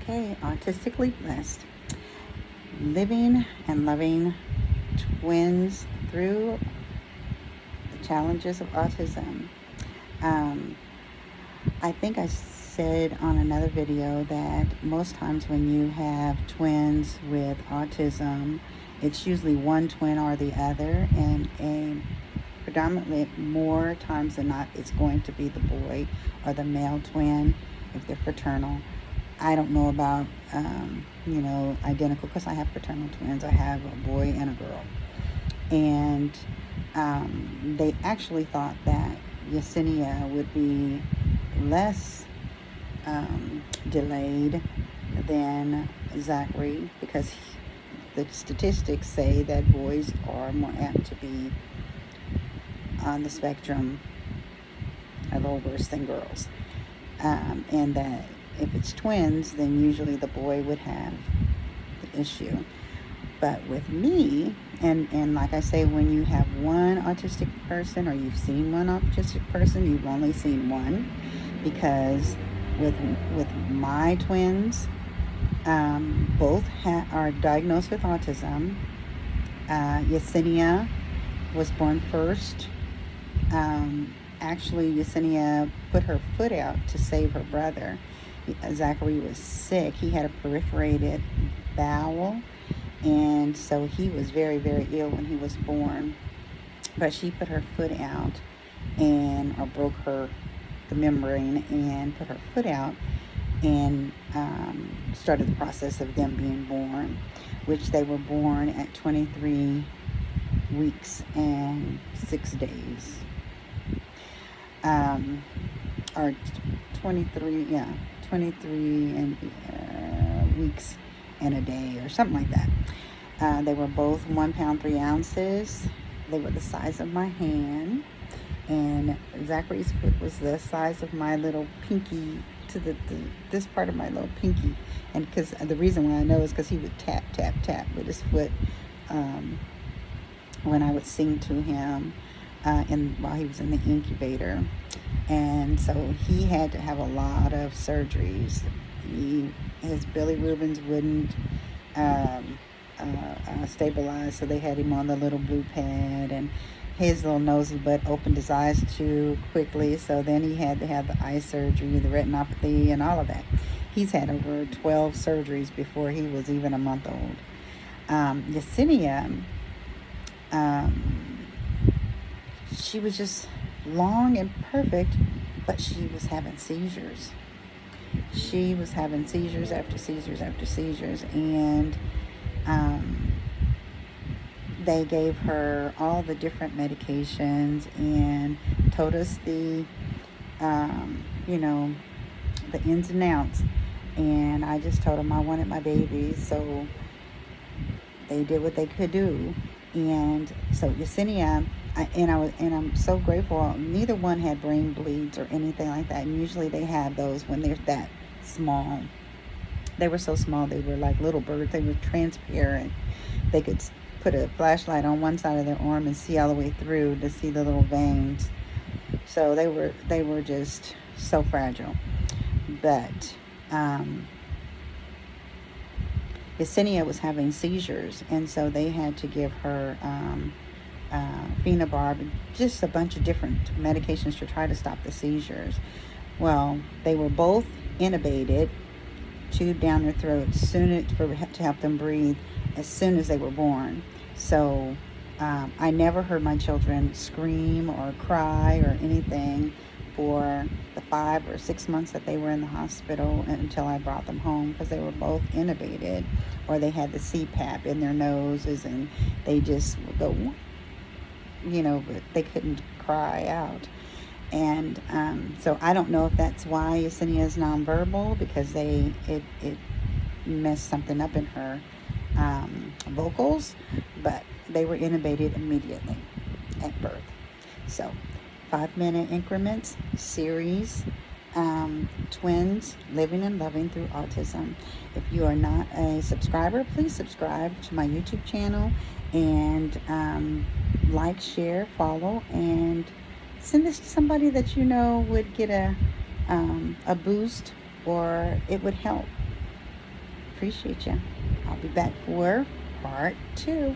Okay, autistically blessed, living and loving twins through the challenges of autism. Um, I think I said on another video that most times when you have twins with autism, it's usually one twin or the other, and predominantly more times than not, it's going to be the boy or the male twin if they're fraternal. I don't know about, identical, because I have fraternal twins. I have a boy and a girl. And they actually thought that Yesenia would be less delayed than Zachary, because the statistics say that boys are more apt to be on the spectrum a little worse than girls. And that if it's twins, then usually the boy would have the issue. But with me, and like I say, when you have one autistic person or you've seen one autistic person, you've only seen one, because with my twins, both are diagnosed with autism. Yesenia was born first. Actually, Yesenia put her foot out to save her brother. Zachary was sick. He had a perforated bowel, and so he was very, very ill when he was born. But she put her foot out or broke the membrane and put her foot out, and started the process of them being born, which they were born at 23 weeks and 6 days. Or 23 and weeks and a day, or something like that. They were both 1 pound 3 ounces. They were the size of my hand, and Zachary's foot was the size of my little pinky, to this part of my little pinky. And because the reason why I know is because he would tap with his foot when I would sing to him while he was in the incubator. And so he had to have a lot of surgeries. His bilirubins wouldn't stabilize, so they had him on the little blue pad, and his little nosy butt opened his eyes too quickly, so then he had to have the eye surgery, the retinopathy, and all of that. He's had over 12 surgeries before he was even a month old. Yesenia, she was just long and perfect, but she was having seizures. She was having seizures after seizures after seizures, and they gave her all the different medications and told us the ins and outs. And I just told them I wanted my baby, so they did what they could do. And so Yesenia, I'm so grateful. Neither one had brain bleeds or anything like that. And usually they have those when they're that small. They were so small, they were like little birds. They were transparent. They could put a flashlight on one side of their arm and see all the way through to see the little veins. So they were just so fragile. But Yesenia was having seizures, and so they had to give her phenobarb, just a bunch of different medications to try to stop the seizures. Well, they were both intubated, tube down their throats, to help them breathe as soon as they were born. So I never heard my children scream or cry or anything for the 5 or 6 months that they were in the hospital until I brought them home, because they were both intubated, or they had the CPAP in their noses, and they just would go, but they couldn't cry out. And so I don't know if that's why Yesenia is nonverbal, because it messed something up in her vocals, but they were intubated immediately at birth. So 5-minute increments series, twins living and loving through autism. If you are not a subscriber, please subscribe to my YouTube channel, and like, share, follow, and send this to somebody that would get a boost, or it would help. appreciate you. I'll be back for part 2.